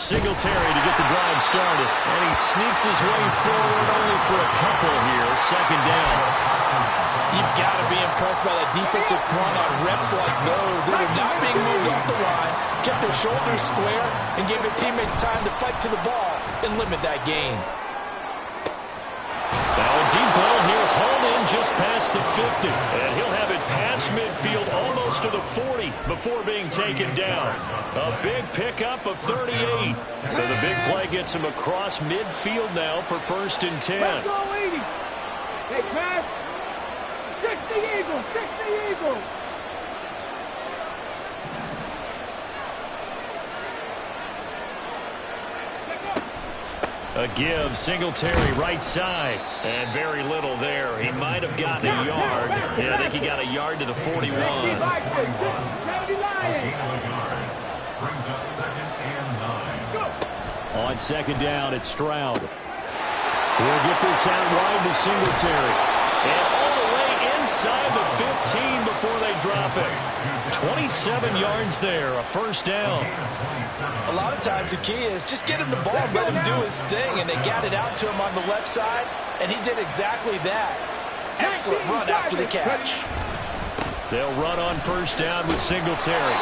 Singletary to get the drive started. And he sneaks his way forward only for a couple here. Second down. You've got to be impressed by that defensive front on reps like those. They were not being moved off the line, kept their shoulders square, and gave their teammates time to fight to the ball and limit that gain. Now a deep ball here, hauled in just past the 50. And he'll have it past midfield almost to the 40 before being taken down. A big pickup of 38. So the big play gets him across midfield now for 1st and 10. Let's go, 80. Hey, pass. 60 Eagles, 60 Eagles. A give, Singletary right side. And very little there. He might have gotten a yard. Yeah, I think he got a yard to the 41. Brings up 2nd and 9. On 2nd down, it's Stroud. We'll get this out wide to Singletary. And all the way inside the 15 before they drop it. 27 yards there, a 1st down. A lot of times the key is just get him the ball and let him do his thing, and they got it out to him on the left side, and he did exactly that. Excellent run after the catch. They'll run on 1st down with Singletary.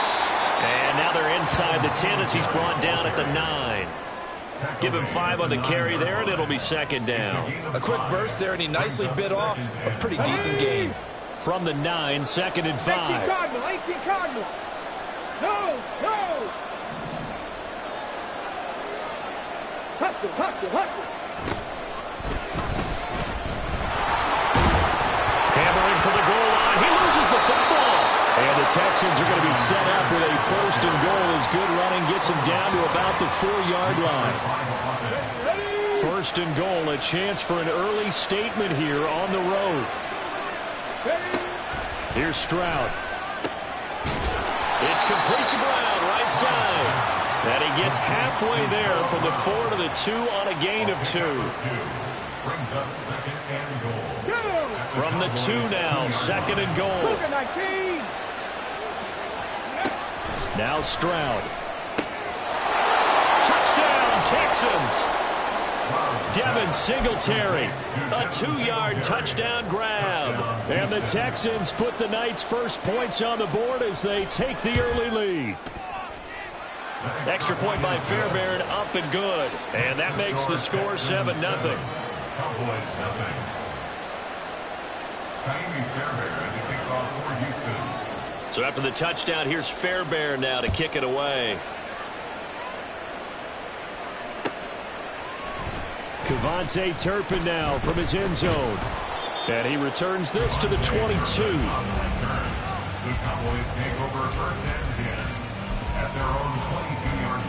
And now they're inside the 10 as he's brought down at the 9. Give him 5 on the carry there, and it'll be 2nd down. A quick burst there, and he nicely bit off a pretty decent gain. From the 9, 2nd and 5. 18 Cardinal. No. Hustle. Hammering for the goal line. He loses the football. And the Texans are going to be set up with a 1st and goal as good running gets him down to about the 4-yard line. 1st and goal, a chance for an early statement here on the road. Here's Stroud. It's complete to Brown, right side. And he gets halfway there from the 4 to the 2 on a gain of 2. Brings up 2nd and goal. From the 2 now, 2nd and goal. Now Stroud. Touchdown, Texans. Devin Singletary, a 2-yard touchdown grab. And the Texans put the Knights' first points on the board as they take the early lead. Extra point by Fairbairn, up and good. And that makes the score 7-0. Cowboys 0. Taimi Fairbairn to kick off for Houston. So after the touchdown, here's Fairbairn now to kick it away. Kevontae Turpin now from his end zone. And he returns this to the 22. The Cowboys take over 1st and 10 at their own 22-yard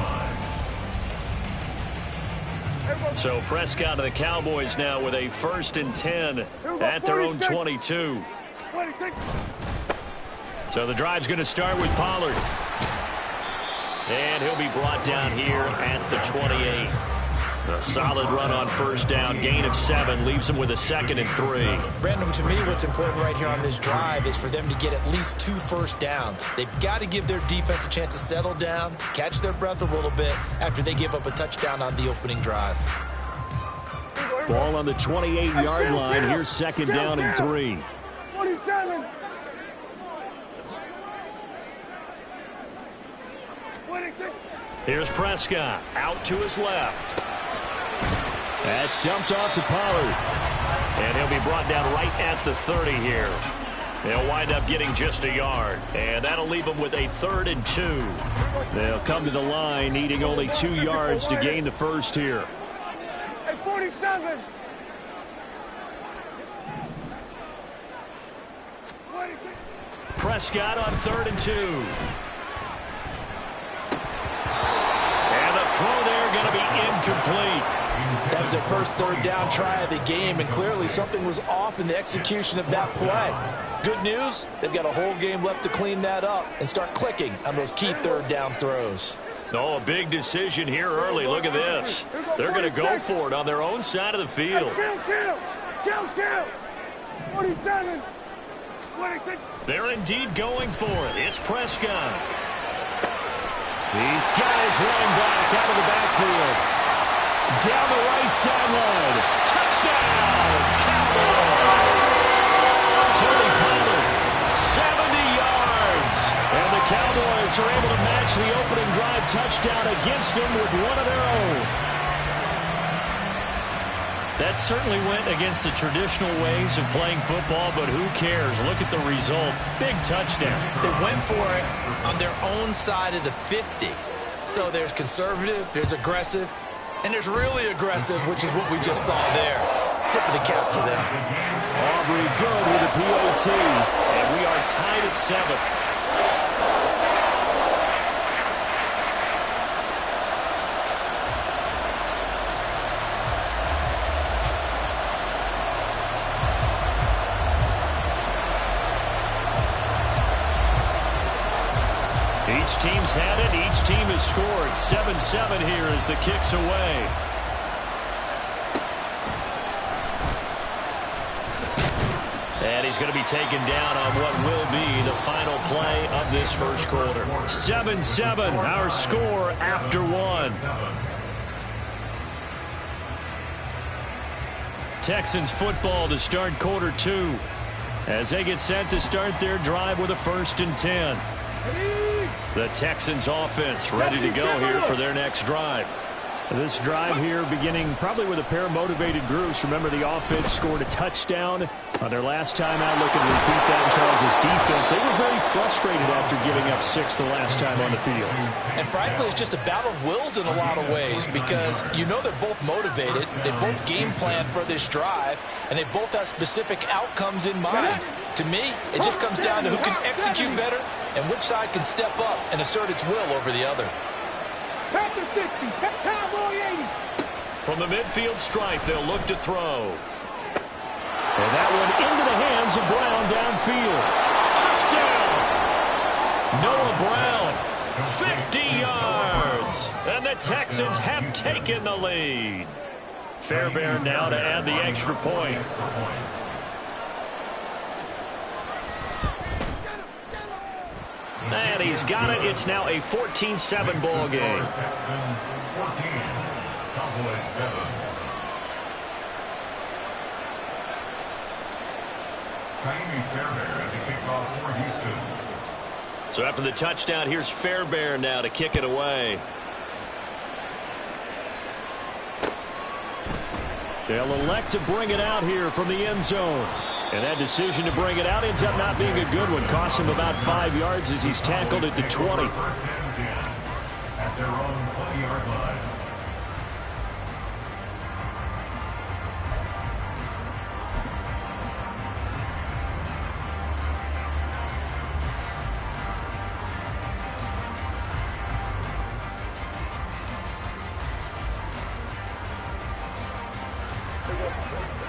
line. So Prescott and the Cowboys now with a 1st and 10 at their own 22. So the drive's going to start with Pollard. And he'll be brought down here at the 28. A solid run on 1st down, gain of 7, leaves them with a 2nd and 3. Brandon, to me, what's important right here on this drive is for them to get at least 2 first downs. They've got to give their defense a chance to settle down, catch their breath a little bit after they give up a touchdown on the opening drive. Ball on the 28-yard line. Here's 2nd down and 3. 27. Here's Prescott out to his left. That's dumped off to Pollard. And he'll be brought down right at the 30 here. They'll wind up getting just a yard. And that'll leave them with a 3rd and 2. They'll come to the line needing only 2 yards to gain the first here. Hey, 47. Prescott on 3rd and 2. And the throw there going to be incomplete. That was their first 3rd down try of the game, and clearly something was off in the execution of that play. Good news, they've got a whole game left to clean that up and start clicking on those key 3rd down throws. Oh, a big decision here early. Look at this. They're going to go for it on their own side of the field. Kill. 47. 26. They're indeed going for it. It's Prescott. He's got his running back out of the backfield. Down the right sideline. Touchdown, Cowboys! Tony Pollard, 70 yards. And the Cowboys are able to match the opening drive touchdown against him with one of their own. That certainly went against the traditional ways of playing football, but who cares? Look at the result. Big touchdown. They went for it on their own side of the 50. So there's conservative, there's aggressive, and there's really aggressive, which is what we just saw there. Tip of the cap to them. Aubrey good with a PAT. And we are tied at 7. Each team's had it. Each team has scored. 7-7 here as the kick's away. And he's going to be taken down on what will be the final play of this first quarter. 7-7, our score after 1. Texans football to start quarter 2 as they get set to start their drive with a 1st and 10. The Texans offense ready to go here for their next drive. This drive here beginning probably with a pair of motivated groups. Remember, the offense scored a touchdown on their last time out. Looking to repeat that in Charles' defense. They were very frustrated after giving up 6 the last time on the field. And frankly, it's just a battle of wills in a lot of ways because you know they're both motivated. They both game plan for this drive, and they both have specific outcomes in mind. To me, it just comes down to who can execute better and which side can step up and assert its will over the other. Panther 60, Cowboy 80. From the midfield stripe, they'll look to throw. And that one into the hands of Brown downfield. Touchdown! Noah Brown, 50 yards. And the Texans have taken the lead. Fairbairn now to add the extra point. And he's got it. It's now a 14-7 ball game. Texans 14, Cowboys 7. Taimi Fairbairn at the kickoff for Houston. So after the touchdown, here's Fairbairn now to kick it away. They'll elect to bring it out here from the end zone. And that decision to bring it out ends up not being a good one. Cost him about 5 yards as he's tackled at the 20. First and 10 at their own 20-yard line.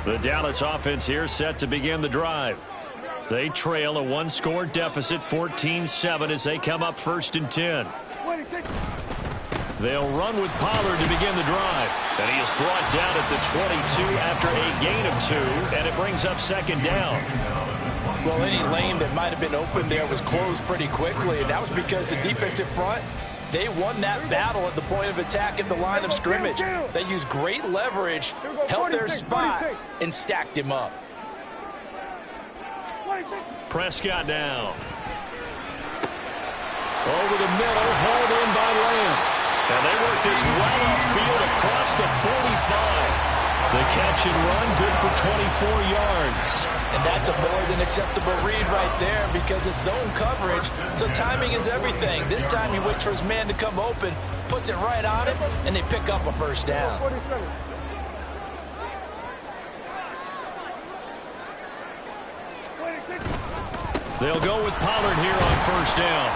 The Dallas offense here set to begin the drive. They trail a one-score deficit, 14-7, as they come up 1st and 10. They'll run with Pollard to begin the drive. And he is brought down at the 22 after a gain of 2, and it brings up 2nd down. Well, any lane that might have been open there was closed pretty quickly, and that was because the defensive front, they won that battle at the point of attack at the line of scrimmage. They used great leverage, held their spot, and stacked him up. Prescott now. Over the middle, hauled in by Lamb. And they work this well upfield across the 45. The catch and run, good for 24 yards. And that's a more than acceptable read right there because it's zone coverage, so timing is everything. This time he waits for his man to come open, puts it right on him, and they pick up a 1st down. They'll go with Pollard here on 1st down.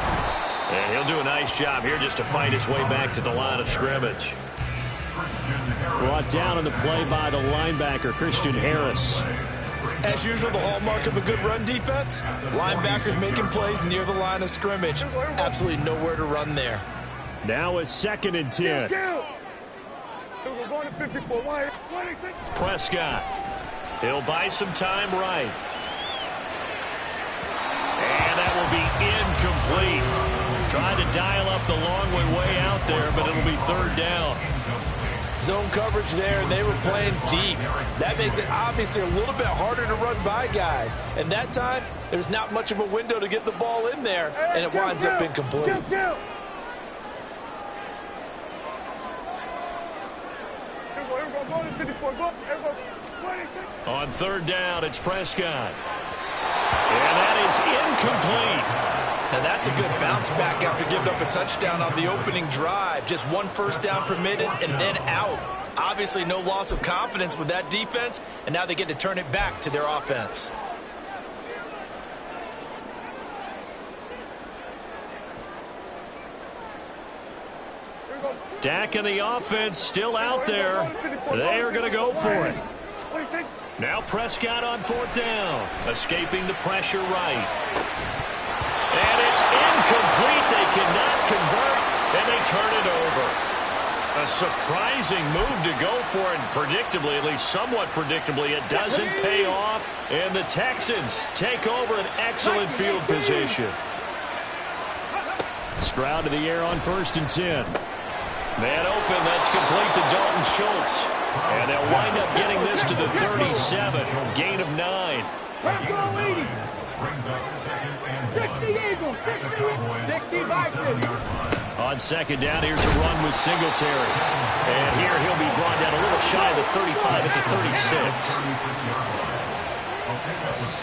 And he'll do a nice job here just to fight his way back to the line of scrimmage. Brought down in the play by the linebacker, Christian Harris. As usual, the hallmark of a good run defense, linebackers making plays near the line of scrimmage. Absolutely nowhere to run there. Now a 2nd and 10. Prescott. He'll buy some time right. And that will be incomplete. Try to dial up the long way out there, but it'll be third down. Zone coverage there, and they were playing deep. That makes it obviously a little bit harder to run by guys. And that time, there's not much of a window to get the ball in there, and it winds up incomplete. On third down, it's Prescott. And that is incomplete. Now that's a good bounce back after giving up a touchdown on the opening drive. Just one first down permitted and then out. Obviously no loss of confidence with that defense, and now they get to turn it back to their offense. Dak and the offense still out there. They are going to go for it. Now Prescott on fourth down. Escaping the pressure right. And it's incomplete. They cannot convert, and they turn it over. A surprising move to go for it, and predictably, at least somewhat predictably, it doesn't pay off. And the Texans take over an excellent field position. Stroud to the air on 1st and 10. Man open, that's complete to Dalton Schultz. And they'll wind up getting this to the 37. Gain of 9. On second down, here's a run with Singletary. And here he'll be brought down a little shy of the 35 at the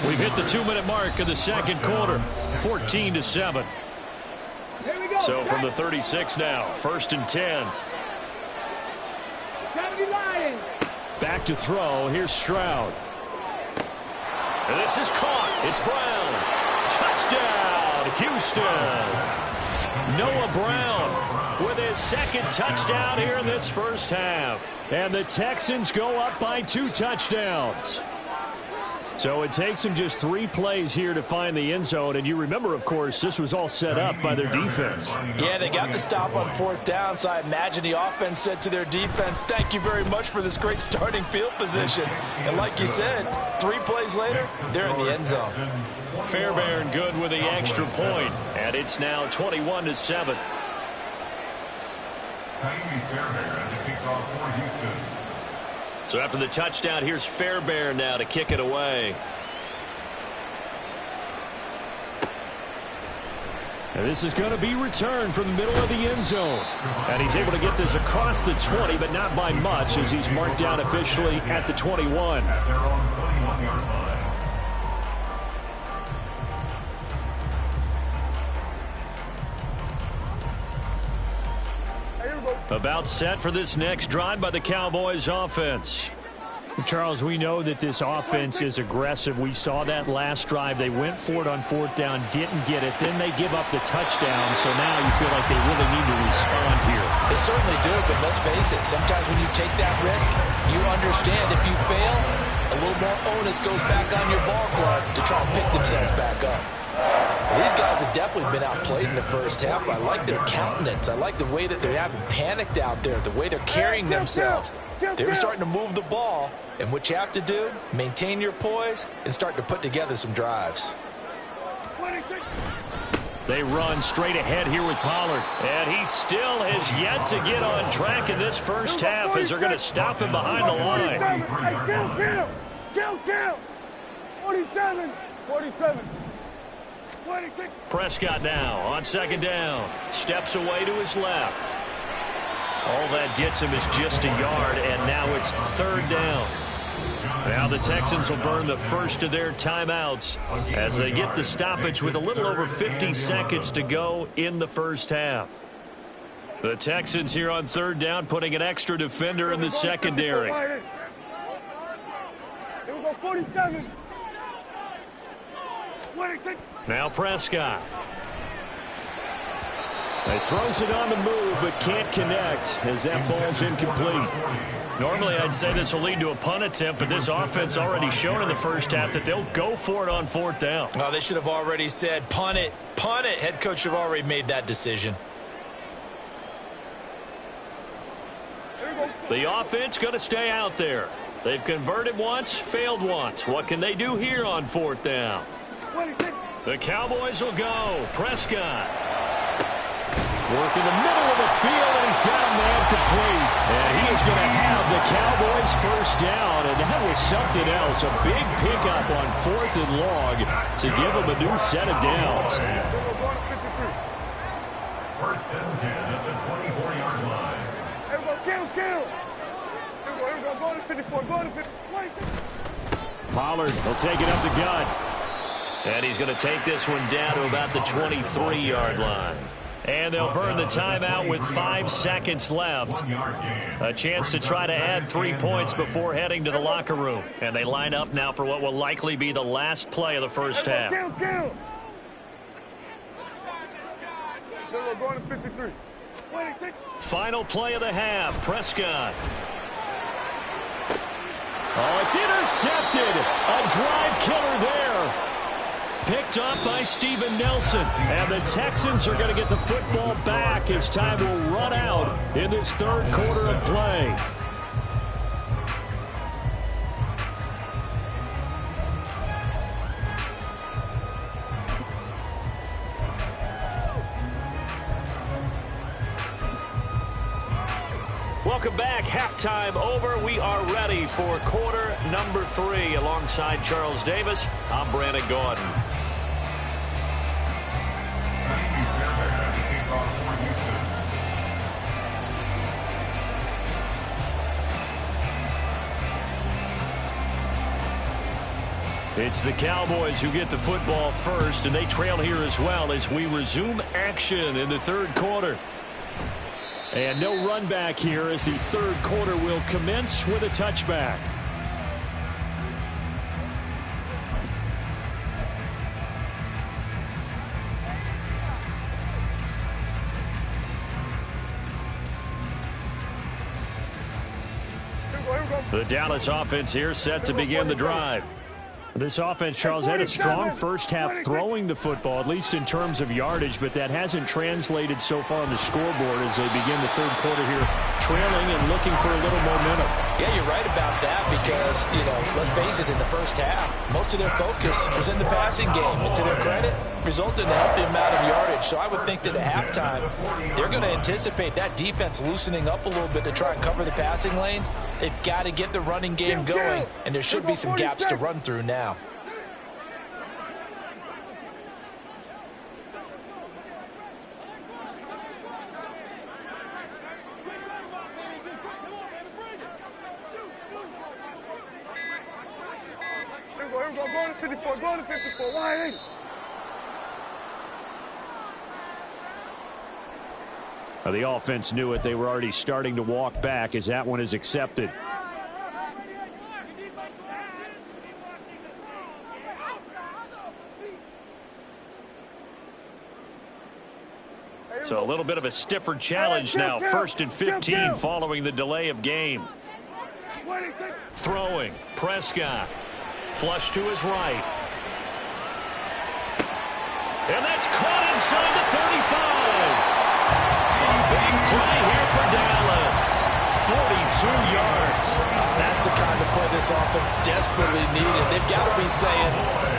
36. We've hit the 2-minute mark of the second quarter. 14-7. So from the 36 now, 1st and 10. Back to throw. Here's Stroud. And this is caught. It's Brown. Touchdown, Houston. Noah Brown with his second touchdown here in this first half. And the Texans go up by 2 touchdowns. So it takes them just 3 plays here to find the end zone. And you remember, of course, this was all set up by their defense. Yeah, they got the stop on 4th down, so I imagine the offense said to their defense, thank you very much for this great starting field position. And like you said, 3 plays later, they're in the end zone. Fairbairn good with the extra point. And it's now 21-7. So after the touchdown, here's Fairbairn now to kick it away. And this is going to be returned from the middle of the end zone. And he's able to get this across the 20, but not by much, as he's marked down officially at the 21. About set for this next drive by the Cowboys offense. Charles, we know that this offense is aggressive. We saw that last drive. They went for it on 4th down, didn't get it. Then they give up the touchdown. So now you feel like they really need to respond here. They certainly do, but let's face it. Sometimes when you take that risk, you understand if you fail, a little more onus goes back on your ball club to try to pick themselves back up. These guys have definitely been outplayed in the first half. I like their countenance. I like the way that they haven't panicked out there, the way they're carrying themselves. They're starting to move the ball, and what you have to do, maintain your poise and start to put together some drives. They run straight ahead here with Pollard, and he still has yet to get on track in this first half as they're going to stop him behind the line. Kill! 47. Prescott now on second down. Steps away to his left. All that gets him is just a yard, and now it's 3rd down. Now the Texans will burn the first of their timeouts as they get the stoppage with a little over 50 seconds to go in the first half. The Texans here on 3rd down putting an extra defender in the secondary. Here we go, 47. Now Prescott. He throws it on the move, but can't connect as that falls incomplete. Normally, I'd say this will lead to a punt attempt, but this offense already shown in the first half that they'll go for it on 4th down. Well, they should have already said, punt it. Punt it. Head coach should have already made that decision. The offense going to stay out there. They've converted once, failed once. What can they do here on 4th down? The Cowboys will go. Prescott. Working the middle of the field, and he's got a man complete. And he is going to have the Cowboys first down, and that was something else. A big pickup on 4th and long to give them a new set of downs. First and 10 at the 24-yard line. Everybody, kill. Everybody, go to 54, go to 54. Pollard will take it up the gut. And he's going to take this one down to about the 23-yard line. And they'll burn the timeout with 5 seconds left. A chance to try to add 3 points before heading to the locker room. And they line up now for what will likely be the last play of the first half. Kill. Going to 53. Final play of the half. Prescott. Oh, it's intercepted. A drive killer there. Picked up by Steven Nelson. And the Texans are going to get the football back as time will run out in this third quarter of play. Welcome back. Halftime over. We are ready for quarter number 3. Alongside Charles Davis, I'm Brandon Gaudin. It's the Cowboys who get the football first, and they trail here as well as we resume action in the third quarter. And no run back here as the third quarter will commence with a touchback. The Dallas offense here set to begin the drive. This offense, Charles, had a strong first half throwing the football, at least in terms of yardage, but that hasn't translated so far on the scoreboard as they begin the third quarter here, trailing and looking for a little momentum. Yeah, you're right about that because, let's face it, in the first half, most of their focus was in the passing game. And to their credit, resulted in a healthy amount of yardage. So I would think that at halftime, they're going to anticipate that defense loosening up a little bit to try and cover the passing lanes. They've got to get the running game going, and there should be some gaps to run through now. Go to 54, go to 54. Why ain't it? The offense knew it. They were already starting to walk back as that one is accepted. So a little bit of a stiffer challenge now. 1st and 15 following the delay of game. Throwing. Prescott. Flush to his right. And that's caught inside the 35. A big play here for Dallas. 42 yards. That's the kind of play this offense desperately needed. They've got to be saying,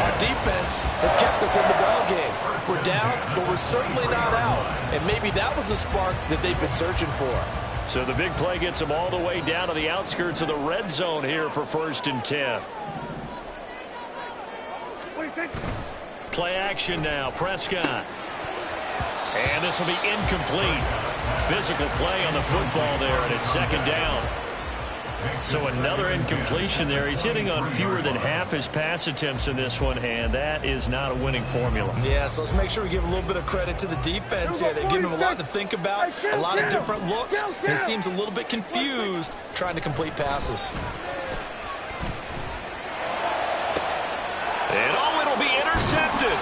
our defense has kept us in the ballgame. We're down, but we're certainly not out. And maybe that was the spark that they've been searching for. So the big play gets them all the way down to the outskirts of the red zone here for 1st and 10. Play action now. Prescott. And this will be incomplete. Physical play on the football there, and it's 2nd down. So another incompletion there. He's hitting on fewer than half his pass attempts in this one, and that is not a winning formula. Yeah, so let's make sure we give a little bit of credit to the defense here. They've given him a lot to think about, a lot of different looks. He seems a little bit confused trying to complete passes. And it'll be intercepted.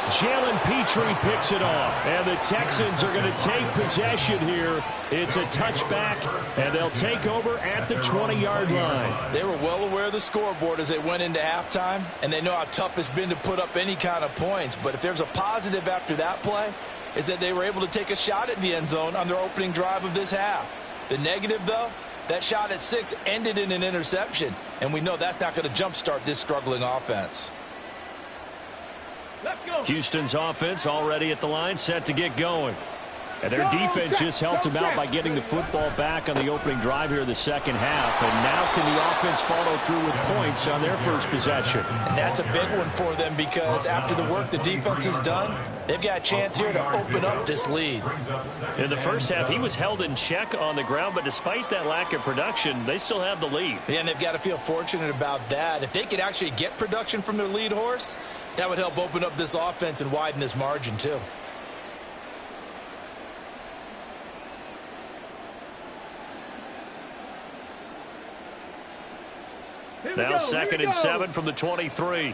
Jalen Petrie picks it off, and the Texans are going to take possession here. It's a touchback, and they'll take over at the 20-yard line. They were well aware of the scoreboard as they went into halftime, and they know how tough it's been to put up any kind of points. But if there's a positive after that play, is that they were able to take a shot at the end zone on their opening drive of this half. The negative, though, that shot at 6 ended in an interception, and we know that's not going to jumpstart this struggling offense. Houston's offense already at the line, set to get going. And their defense just helped them out by getting the football back on the opening drive here in the second half. And now can the offense follow through with points on their first possession? And that's a big one for them because after the work the defense has done, they've got a chance here to open up this lead. In the first half, he was held in check on the ground, but despite that lack of production, they still have the lead. Yeah, and they've got to feel fortunate about that. If they could actually get production from their lead horse, that would help open up this offense and widen this margin too. Now second and 7 from the 23.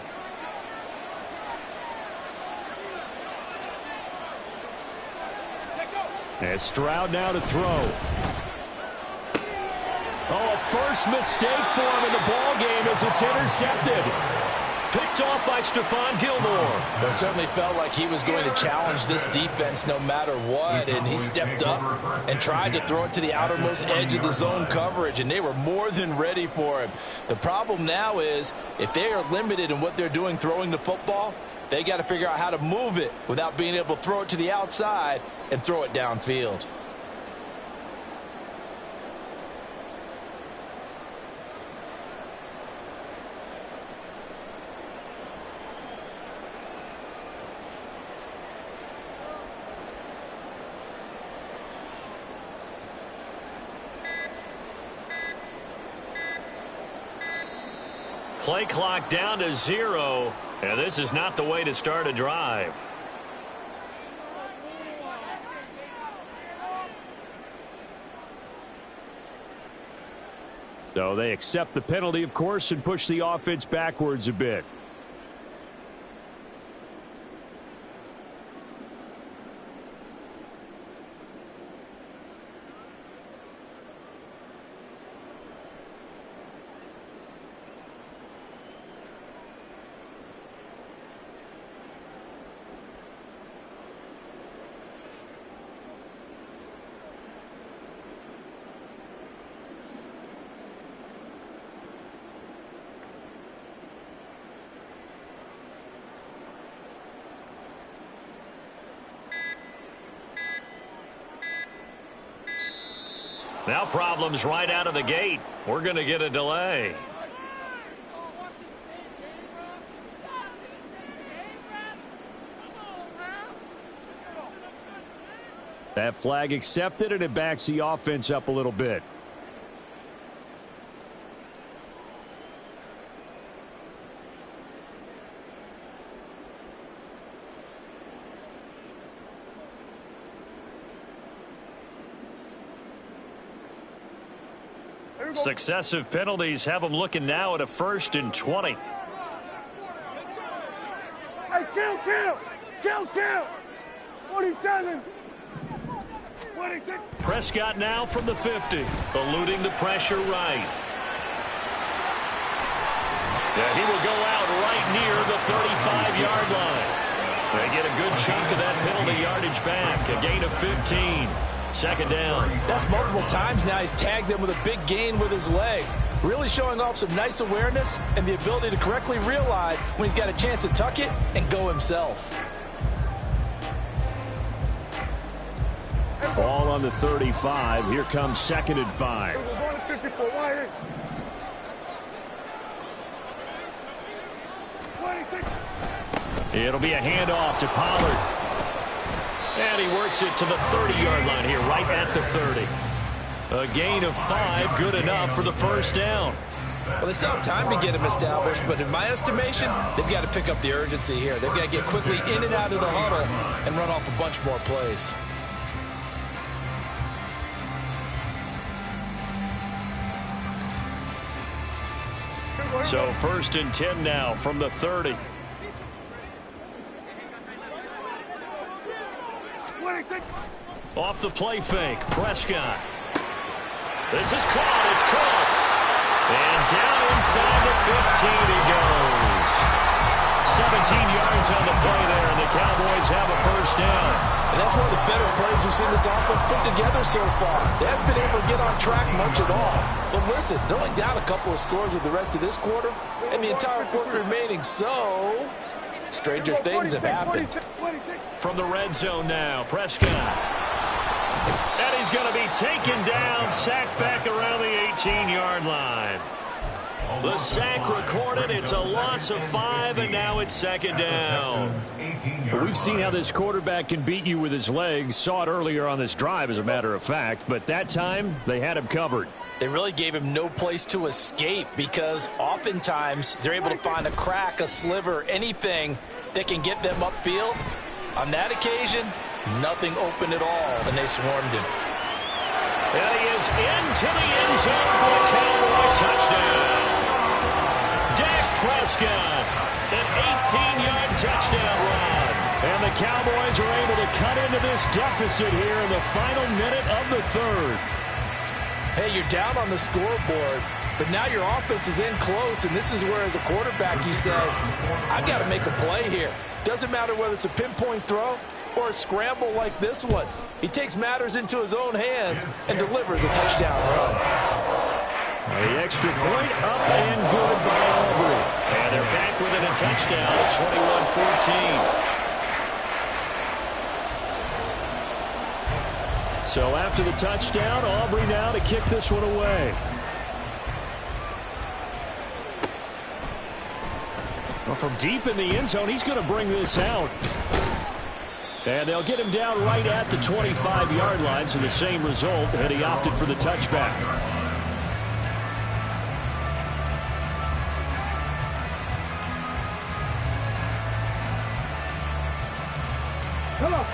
And Stroud now to throw. Oh, a first mistake for him in the ball game as it's intercepted. Picked off by Stephon Gilmore. It certainly felt like he was going to challenge this defense no matter what, and he stepped up and tried to throw it to the outermost edge of the zone coverage, and they were more than ready for him. The problem now is if they are limited in what they're doing throwing the football, they got to figure out how to move it without being able to throw it to the outside and throw it downfield. Play clock down to 0, and this is not the way to start a drive. So they accept the penalty, of course, and push the offense backwards a bit. Now problems right out of the gate. We're going to get a delay. That flag accepted, and it backs the offense up a little bit. Successive penalties have them looking now at a 1st and 20. Hey, kill! 47. 26. Prescott now from the 50, eluding the pressure right. Yeah, he will go out right near the 35-yard line. They get a good chunk of that penalty yardage back, a gain of 15. Second down. That's multiple times now he's tagged them with a big gain with his legs. Really showing off some nice awareness and the ability to correctly realize when he's got a chance to tuck it and go himself. Ball on the 35. Here comes 2nd and 5. It'll be a handoff to Pollard. And he works it to the 30-yard line here, right at the 30. A gain of 5, good enough for the first down. Well, they still have time to get him established, but in my estimation, they've got to pick up the urgency here. They've got to get quickly in and out of the huddle and run off a bunch more plays. So 1st and 10 now from the 30. Off the play fake, Prescott. This is caught, it's Cooks. And down inside the 15 he goes. 17 yards on the play there, and the Cowboys have a first down. And that's one of the better plays we've seen this offense put together so far. They haven't been able to get on track much at all. But listen, they're only down a couple of scores with the rest of this quarter, and the entire fourth remaining, so stranger things have happened. From the red zone now, Prescott. And he's going to be taken down, sacked back around the 18-yard line. The sack recorded. It's a loss of 5, and now it's second down. We've seen how this quarterback can beat you with his legs. Saw it earlier on this drive, as a matter of fact. But that time, they had him covered. They really gave him no place to escape because oftentimes they're able to find a crack, a sliver, anything that can get them upfield. On that occasion, nothing open at all, and they swarmed him. And he is into the end zone for a Cowboy touchdown. Dak Prescott, an 18-yard touchdown run. And the Cowboys are able to cut into this deficit here in the final minute of the third. Hey, you're down on the scoreboard, but now your offense is in close, and this is where, as a quarterback, you say, I've got to make a play here. Doesn't matter whether it's a pinpoint throw or a scramble like this one. He takes matters into his own hands and delivers a touchdown run. The extra point up and good by Aubrey. And they're back within a touchdown at 21-14. So after the touchdown, Aubrey now to kick this one away. Well, from deep in the end zone, he's going to bring this out. And they'll get him down right at the 25-yard line, so the same result, and he opted for the touchback.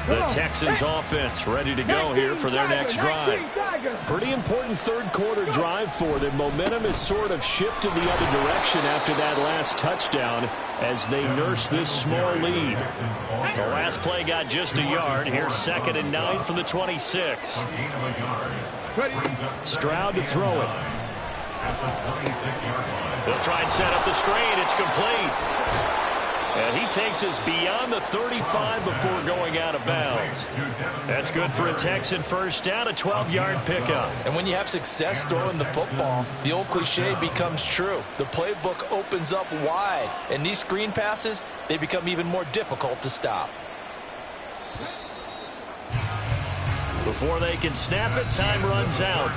The Texans offense ready to go here for their next drive. Pretty important third quarter drive for them. Momentum has sort of shifted the other direction after that last touchdown as they nurse this small lead. The last play got just a yard. Here's 2nd and 9 from the 26. Stroud to throw it. They'll try and set up the screen. It's complete. And he takes us beyond the 35 before going out of bounds. That's good for a Texan first down, a 12-yard pickup. And when you have success throwing the football, the old cliche becomes true. The playbook opens up wide, and these screen passes, they become even more difficult to stop. Before they can snap it, time runs out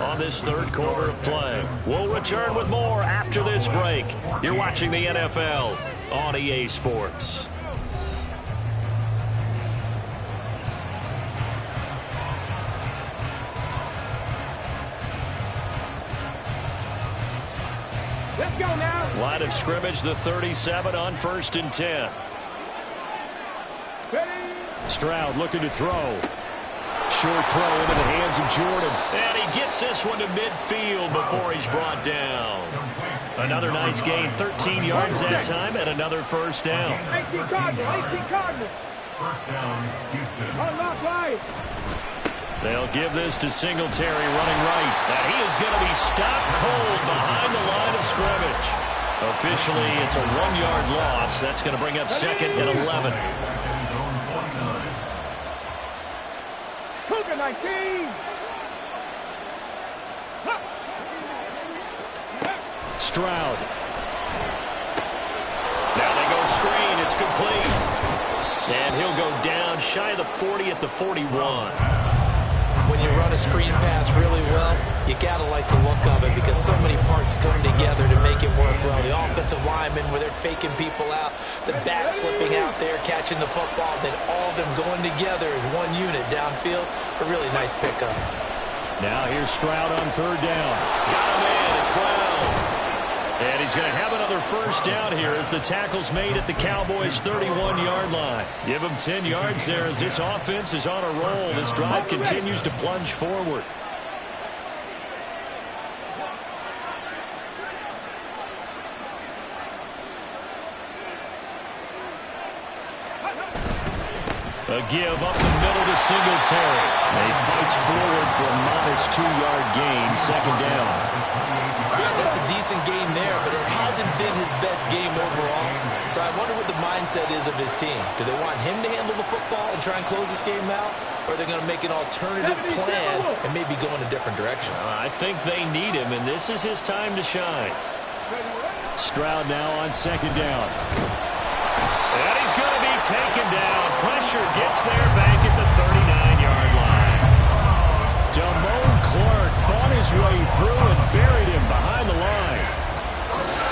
on this third quarter of play. We'll return with more after this break. You're watching the NFL on EA Sports. Let's go now. Line of scrimmage, the 37 on 1st and 10. Ready. Stroud looking to throw. Short throw into the hands of Jordan. And he gets this one to midfield before he's brought down. Another nice gain, 13 yards that time, and another first down. 18 Cardinals, 18 Cardinals. First down, Houston. Unlock right. They'll give this to Singletary running right. And he is going to be stopped cold behind the line of scrimmage. Officially, it's a 1-yard loss. That's going to bring up 2nd and 11. Cougar 19. Stroud. Now they go screen. It's complete. And he'll go down shy of the 40 at the 41. When you run a screen pass really well, you got to like the look of it because so many parts come together to make it work well. The offensive linemen, where they're faking people out, the back slipping out there, catching the football, then all of them going together as one unit downfield. A really nice pickup. Now here's Stroud on 3rd down. Got him in. It's Brown. And he's going to have another first down here as the tackle's made at the Cowboys' 31-yard line. Give him 10 yards there as this offense is on a roll. This drive continues to plunge forward. A give up the middle to Singletary. He fights forward for a modest 2-yard gain, 2nd down. Yeah, that's a decent game there, but it hasn't been his best game overall. So I wonder what the mindset is of his team. Do they want him to handle the football and try and close this game out? Or are they going to make an alternative plan and maybe go in a different direction? I think they need him, and this is his time to shine. Stroud now on 2nd down. And he's going to be taken down. Pressure gets there back at the 39-yard line. his way through and buried him behind the line.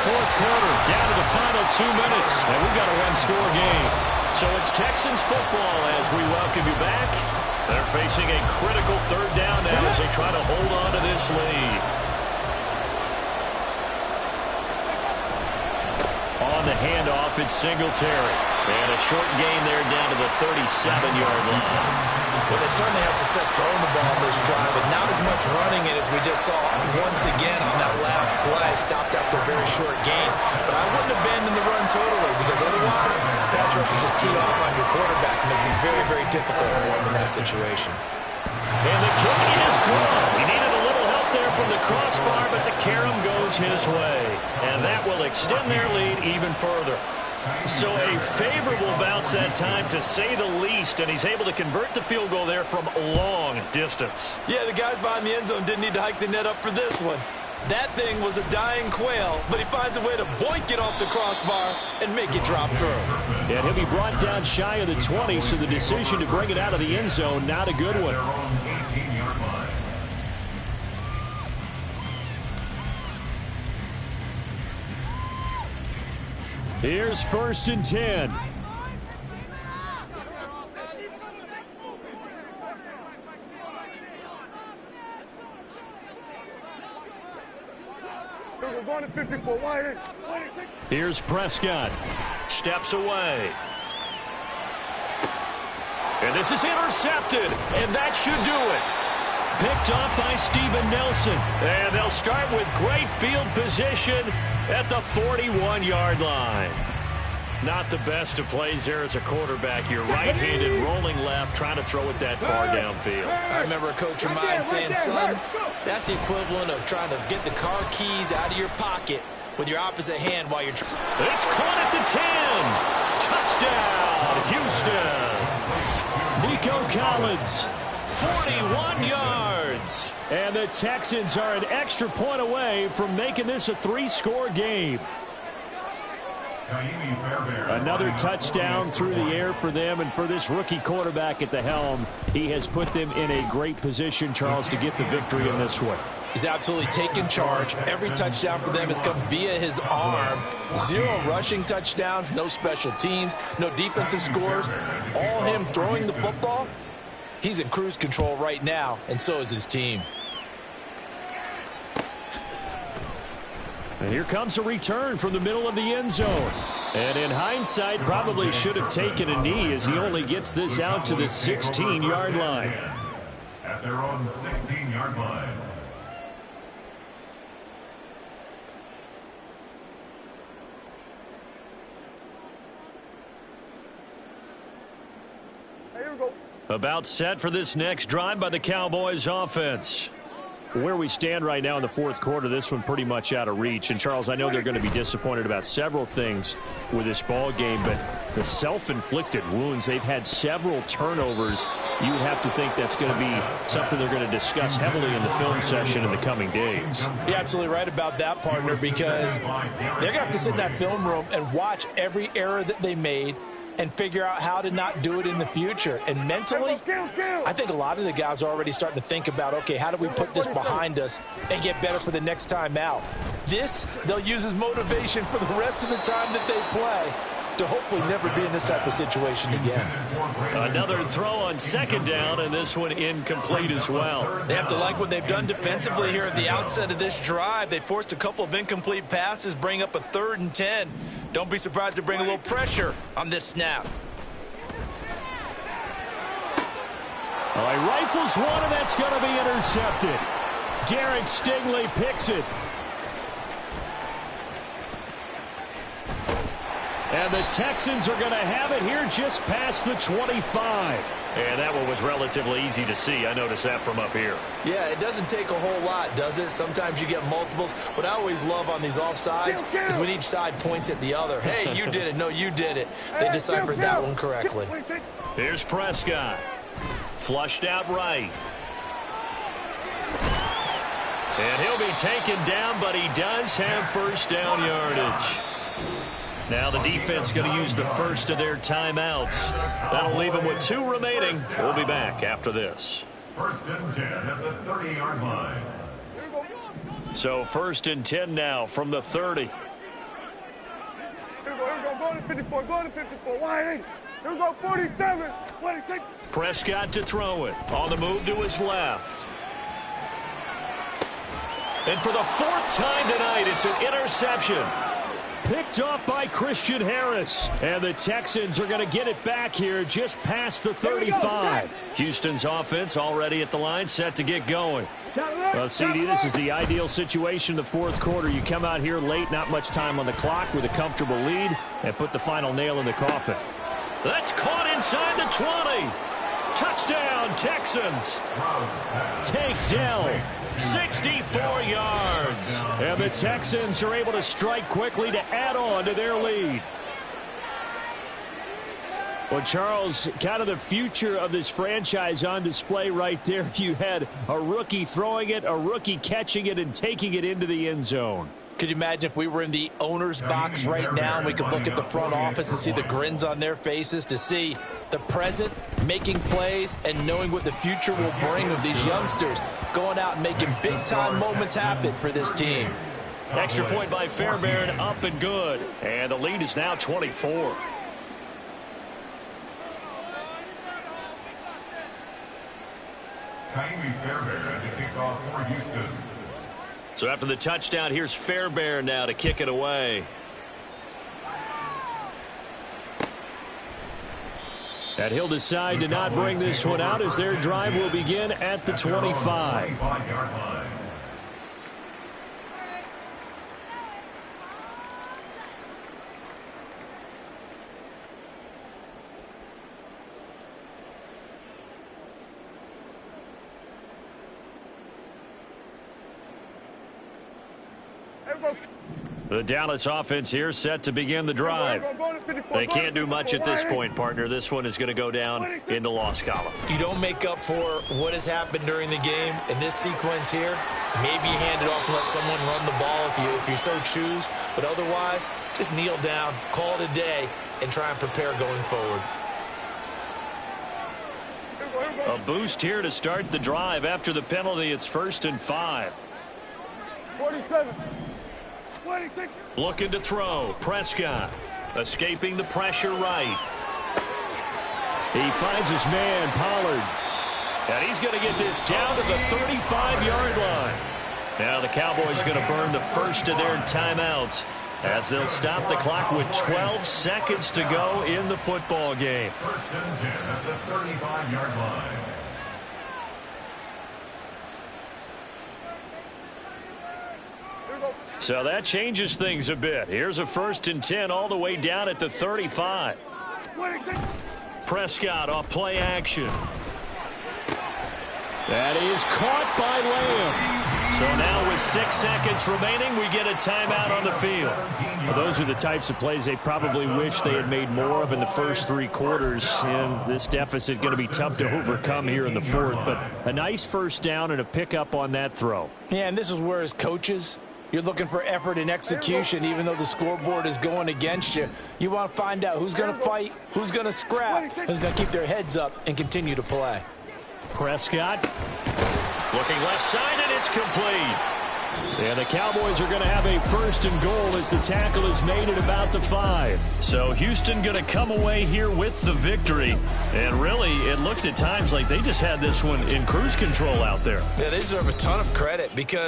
Fourth quarter, down to the final 2 minutes, and we've got a one-score game. So it's Texans football as we welcome you back. They're facing a critical third down now as they try to hold on to this lead. On the handoff, it's Singletary. And a short gain there down to the 37-yard line. Well, they certainly had success throwing the ball on this drive, but not as much running it as we just saw once again on that last play. Stopped after a very short gain. But I wouldn't abandon the run totally, because otherwise, pass rushers just tee off on your quarterback. Makes it very, very difficult for him in that situation. And the kick is good. He needed a little help there from the crossbar, but the carom goes his way. And that will extend their lead even further. So a favorable bounce that time, to say the least, and he's able to convert the field goal there from long distance. Yeah, the guys behind the end zone didn't need to hike the net up for this one. That thing was a dying quail, but he finds a way to boink it off the crossbar and make it drop through. And he'll be brought down shy of the 20, so the decision to bring it out of the end zone, not a good one. Here's 1st and 10. Here's Prescott. Steps away. And this is intercepted, and that should do it. Picked off by Steven Nelson. And they'll start with great field position at the 41-yard line. Not the best of plays there as a quarterback. You're right-handed, rolling left, trying to throw it that far downfield. I remember a coach of mine saying, son, that's the equivalent of trying to get the car keys out of your pocket with your opposite hand while you're... It's caught at the 10. Touchdown, Houston. Nico Collins, 41 yards. And the Texans are an extra point away from making this a 3-score game. Another touchdown through the air for them, and for this rookie quarterback at the helm, he has put them in a great position, Charles, to get the victory in this one. He's absolutely taken charge. Every touchdown for them has come via his arm. 0 rushing touchdowns, no special teams, no defensive scores. All him throwing the football. He's in cruise control right now, and so is his team. And here comes a return from the middle of the end zone. And in hindsight, probably should have taken a knee, as he only gets this out to the 16-yard line. At their own 16-yard line. About set for this next drive by the Cowboys offense. Where we stand right now in the fourth quarter, this one pretty much out of reach. And, Charles, I know they're going to be disappointed about several things with this ball game, but the self-inflicted wounds, they've had several turnovers. You would have to think that's going to be something they're going to discuss heavily in the film session in the coming days. You're absolutely right about that, partner, because they're going to have to sit in that film room and watch every error that they made and figure out how to not do it in the future. And mentally, I think a lot of the guys are already starting to think about, okay, how do we put this behind us and get better for the next time out? This, they'll use as motivation for the rest of the time that they play to hopefully never be in this type of situation again. Another throw on second down, and this one incomplete as well. They have to like what they've done defensively here at the outset of this drive. They forced a couple of incomplete passes, bring up a 3rd and 10. Don't be surprised to bring a little pressure on this snap. Well, he rifles one, and that's going to be intercepted. Derek Stingley picks it. And the Texans are going to have it here just past the 25. And that one was relatively easy to see. I noticed that from up here. Yeah, it doesn't take a whole lot, does it? Sometimes you get multiples. What I always love on these offsides is when each side points at the other. Hey, you did it. No, you did it. They deciphered that one correctly. Here's Prescott. Flushed out right. And he'll be taken down, but he does have first down yardage. Now the defense going to use the first of their timeouts. That'll leave them with 2 remaining. We'll be back after this. 1st and 10 at the 30-yard line. So 1st and 10 now from the 30. Here we go. Go to 54. Go to 54. Wide 8. Here we go. 47. 26. Prescott to throw it. On the move to his left. And for the 4th time tonight, it's an interception. Picked off by Christian Harris. And the Texans are going to get it back here just past the 35. Houston's offense already at the line, set to get going. Well, CD, this is the ideal situation in the 4th quarter. You come out here late, not much time on the clock with a comfortable lead, and put the final nail in the coffin. That's caught inside the 20. Touchdown, Texans. Tank Dell, 64 yards. And the Texans are able to strike quickly to add on to their lead. Well, Charles, kind of the future of this franchise on display right there. You had a rookie throwing it, a rookie catching it, and taking it into the end zone. Could you imagine if we were in the owner's box right now and we could look at the front office and see the grins on their faces, to see the present making plays and knowing what the future will bring with these youngsters going out and making big-time moments happen for this team. Extra point by Fairbairn, up and good. And the lead is now 24. Ka'imi Fairbairn at the kickoff for Houston. So after the touchdown, here's Fairbairn now to kick it away. And he'll decide to not bring this one out as their drive will begin at the 25. The Dallas offense here set to begin the drive. They can't do much at this point, partner. This one is going to go down in the loss column. You don't make up for what has happened during the game in this sequence here. Maybe you hand it off and let someone run the ball if you so choose. But otherwise, just kneel down, call it a day, and try and prepare going forward. A boost here to start the drive after the penalty. It's 1st and 5. 47. 26. Looking to throw. Prescott escaping the pressure right. He finds his man, Pollard. And he's going to get this down to the 35-yard line. Now the Cowboys going to burn the first of their timeouts as they'll stop the clock with 12 seconds to go in the football game. 1st and 10 at the 35-yard line. So that changes things a bit. Here's a 1st and 10 all the way down at the 35. Prescott off play action. That is caught by Lamb. So now with 6 seconds remaining, we get a timeout on the field. Well, those are the types of plays they probably wish they had made more of in the first 3 quarters. And this deficit going to be tough to overcome here in the 4th. But a nice first down and a pickup on that throw. Yeah, and this is where as coaches, you're looking for effort and execution. Even though the scoreboard is going against you, you want to find out who's going to fight, who's going to scrap, who's going to keep their heads up and continue to play. Prescott looking left side, and it's complete. And the Cowboys are going to have a 1st and goal as the tackle is made at about the 5. So Houston going to come away here with the victory. And really, it looked at times like they just had this one in cruise control out there. Yeah, they deserve a ton of credit because